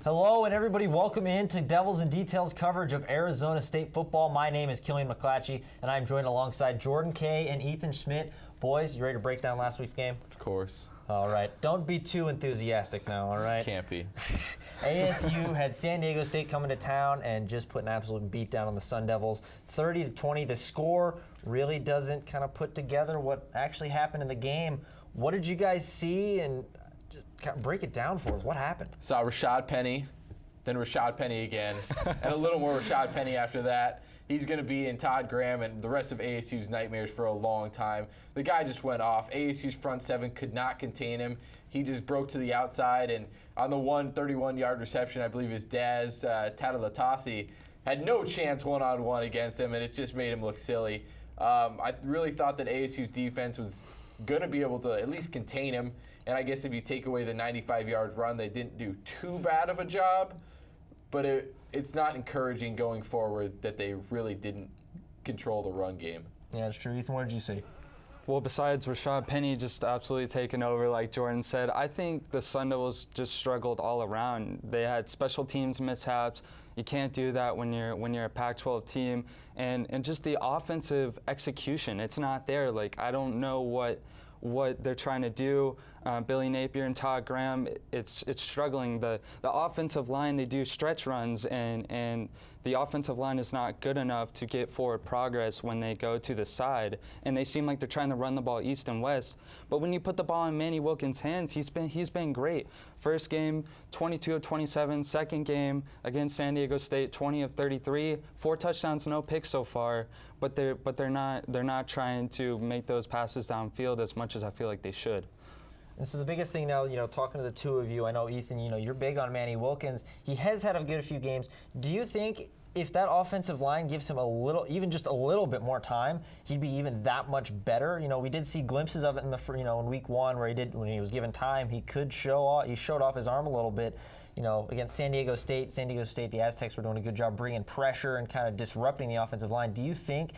Hello and everybody, welcome in to Devils in Details coverage of Arizona State football. My name is Killian McClatchey and I'm joined alongside Jordan Kaye and Ethan Schmidt. Boys, you ready to break down last week's game? Of course. All right, don't be too enthusiastic now, all right? Can't be. ASU had San Diego State coming to town and just put an absolute beat down on the Sun Devils. 30-20, the score really doesn't kind of put together what actually happened in the game. What did you guys see, and just kind of break it down for us? What happened? Saw Rashad Penny, then Rashad Penny again, and a little more Rashad Penny after that. He's going to be in Todd Graham and the rest of ASU's nightmares for a long time. The guy just went off. ASU's front seven could not contain him. He just broke to the outside, and on the 31-yard reception, I believe his Daz Tatalatasi had no chance one-on-one against him, and it just made him look silly. I really thought that ASU's defense was going to be able to at least contain him, and I guess if you take away the 95-yard run, they didn't do too bad of a job, but it's not encouraging going forward that they really didn't control the run game. Yeah, that's true. Ethan, what did you see? Well, besides Rashad Penny just absolutely taking over, like Jordan said, I think the Sun Devils just struggled all around. They had special teams mishaps. You can't do that when you're a Pac-12 team, and just the offensive execution. It's not there. Like, I don't know what they're trying to do. Billy Napier and Todd Graham, it's struggling. The offensive line, they do stretch runs, and the offensive line is not good enough to get forward progress when they go to the side. And they seem like they're trying to run the ball east and west. But when you put the ball in Manny Wilkins' hands, he's been great. First game, 22 of 27. Second game against San Diego State, 20 of 33. 4 touchdowns, no picks so far. But they're not trying to make those passes downfield as much as I feel like they should. And so the biggest thing now, talking to the two of you, I know, Ethan, you're big on Manny Wilkins. He has had a good few games. Do you think if that offensive line gives him even just a little bit more time, he'd be even that much better? We did see glimpses of it in week one where when he was given time, he showed off his arm a little bit. Against San Diego State, the Aztecs were doing a good job bringing pressure and kind of disrupting the offensive line. Do you think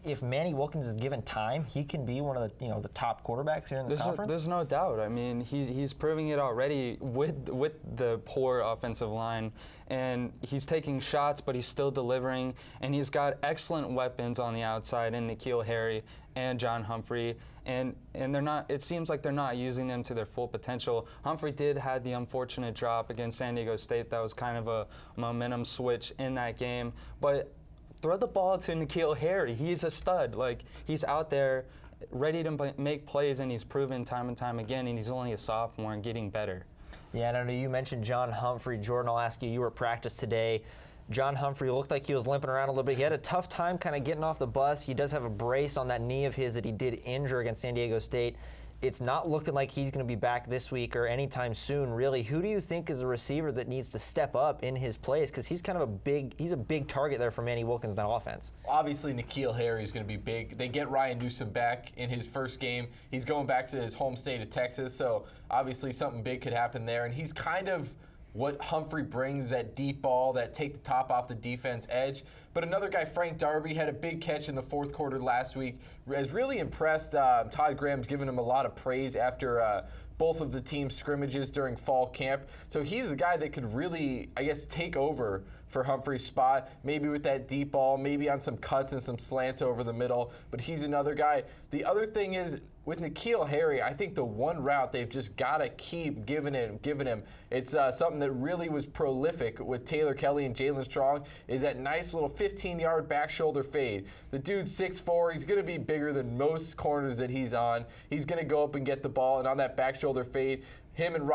if Manny Wilkins is given time, he can be one of the top quarterbacks here in this conference? There's no doubt. I mean, he's proving it already with the poor offensive line, and he's taking shots, but he's still delivering, and he's got excellent weapons on the outside in N'Keal Harry and John Humphrey, and they're not. It seems like they're not using them to their full potential. Humphrey did have the unfortunate drop against San Diego State. That was kind of a momentum switch in that game. But throw the ball to N'Keal Harry. He's a stud. Like, he's out there ready to make plays, and he's proven time and time again, and he's only a sophomore and getting better. Yeah, and I know you mentioned John Humphrey. Jordan, I'll ask you, you were at practice today. John Humphrey looked like he was limping around a little bit. He had a tough time kind of getting off the bus. He does have a brace on that knee of his that he did injure against San Diego State. It's not looking like he's going to be back this week or anytime soon, really. Who do you think is a receiver that needs to step up in his place? Because he's kind of a big target there for Manny Wilkins in that offense. Obviously, N'Keal Harry is going to be big. They get Ryan Newsom back in his first game. He's going back to his home state of Texas, so obviously something big could happen there. And he's kind of what Humphrey brings, that deep ball, that take the top off the defense edge. But another guy, Frank Darby, had a big catch in the fourth quarter last week. Has really impressed. Todd Graham's given him a lot of praise after both of the team's scrimmages during fall camp. So he's the guy that could really, I guess, take over for Humphrey's spot, maybe with that deep ball, maybe on some cuts and some slants over the middle. But he's another guy. The other thing is, with N'Keal Harry, I think the one route they've just got to keep giving him. It's something that really was prolific with Taylor Kelly and Jalen Strong, is that nice little 15-yard back shoulder fade. The dude's 6'4". He's going to be bigger than most corners that he's on. He's going to go up and get the ball, and on that back shoulder fade, him and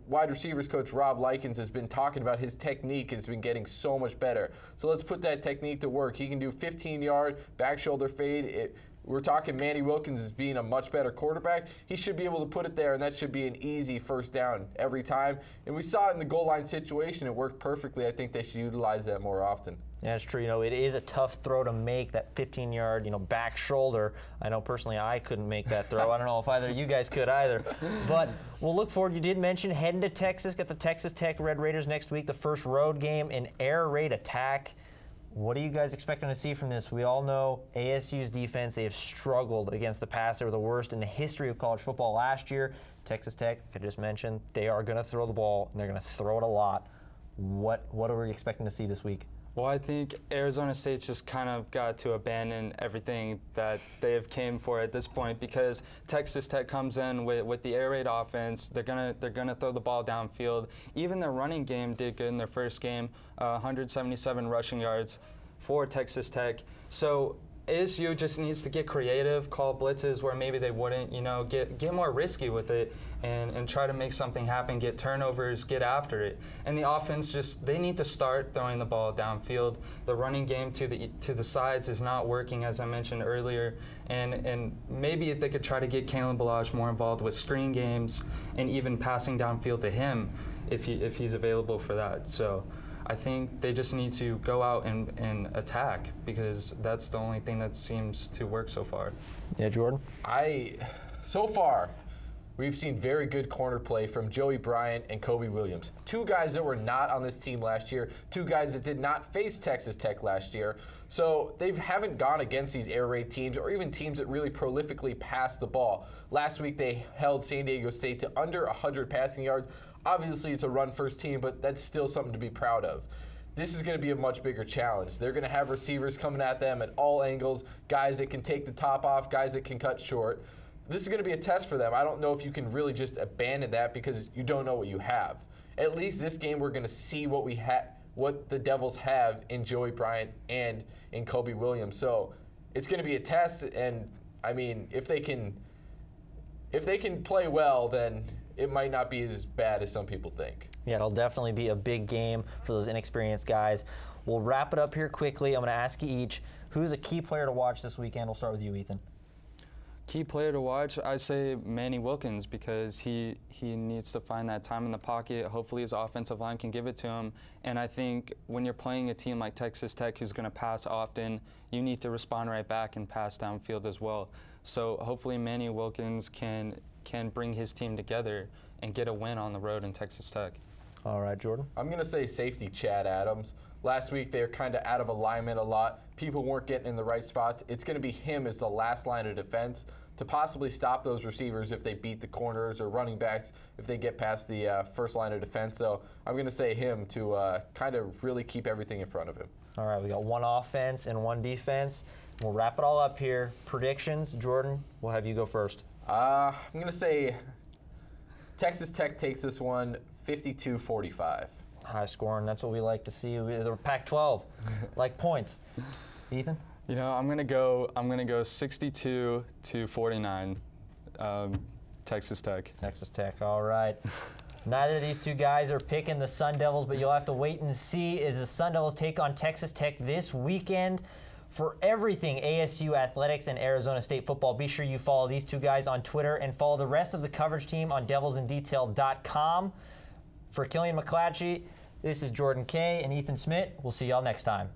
wide receivers coach Rob Likens has been talking about his technique has been getting so much better. So let's put that technique to work. He can do 15-yard back shoulder fade. We're talking Manny Wilkins as being a much better quarterback. He should be able to put it there, and that should be an easy first down every time. And we saw it in the goal line situation. It worked perfectly. I think they should utilize that more often. Yeah, it's true. It is a tough throw to make, that 15-yard, back shoulder. I know personally I couldn't make that throw. I don't know if either of you guys could either. But we'll look forward. You did mention heading to Texas. Got the Texas Tech Red Raiders next week, the first road game, an air raid attack. What are you guys expecting to see from this? We all know ASU's defense, they have struggled against the pass. They were the worst in the history of college football last year. Texas Tech, like I just mentioned, they are going to throw the ball, and they're going to throw it a lot. What are we expecting to see this week? Well, I think Arizona State's just kind of got to abandon everything that they have came for at this point, because Texas Tech comes in with the air raid offense. They're gonna throw the ball downfield. Even their running game did good in their first game, 177 rushing yards for Texas Tech. So ASU just needs to get creative, call blitzes where maybe they wouldn't, get more risky with it and try to make something happen, get turnovers, get after it. And the offense they need to start throwing the ball downfield. The running game to the sides is not working, as I mentioned earlier. And maybe if they could try to get Kalen Ballage more involved with screen games and even passing downfield to him if he's available for that. So I think they just need to go out and attack, because that's the only thing that seems to work so far. Yeah, Jordan? So far, we've seen very good corner play from Joey Bryant and Kobe Williams. Two guys that were not on this team last year, two guys that did not face Texas Tech last year. So they haven't gone against these air raid teams or even teams that really prolifically pass the ball. Last week they held San Diego State to under 100 passing yards. Obviously it's a run-first team, but that's still something to be proud of. This is going to be a much bigger challenge. They're going to have receivers coming at them at all angles, guys that can take the top off, guys that can cut short. This is going to be a test for them. I don't know if you can really just abandon that because you don't know what you have. At least this game we're going to see what the Devils have in Joey Bryant and in Kobe Williams. So it's going to be a test, and I mean, if they can play well, then it might not be as bad as some people think. Yeah, it'll definitely be a big game for those inexperienced guys. We'll wrap it up here quickly. I'm going to ask you each, who's a key player to watch this weekend? We'll start with you, Ethan. Key player to watch, I say Manny Wilkins, because he needs to find that time in the pocket. Hopefully his offensive line can give it to him. And I think when you're playing a team like Texas Tech who's going to pass often, you need to respond right back and pass downfield as well. So hopefully Manny Wilkins can bring his team together and get a win on the road in Texas Tech. All right, Jordan. I'm going to say safety Chad Adams. Last week they were kind of out of alignment a lot. People weren't getting in the right spots. It's going to be him as the last line of defense to possibly stop those receivers if they beat the corners, or running backs if they get past the first line of defense. So I'm going to say him to kind of really keep everything in front of him. All right, we got one offense and one defense. We'll wrap it all up here. Predictions, Jordan, we'll have you go first. I'm going to say Texas Tech takes this one 52-45. High scoring, that's what we like to see. The Pac-12, like points. Ethan? I'm gonna go 62-49. Texas Tech. Texas Tech, all right. Neither of these two guys are picking the Sun Devils, but you'll have to wait and see as the Sun Devils take on Texas Tech this weekend. For everything ASU athletics and Arizona State football, be sure you follow these two guys on Twitter and follow the rest of the coverage team on devilsindetail.com. For Killian McClatchey, this is Jordan Kaye and Ethan Schmidt. We'll see y'all next time.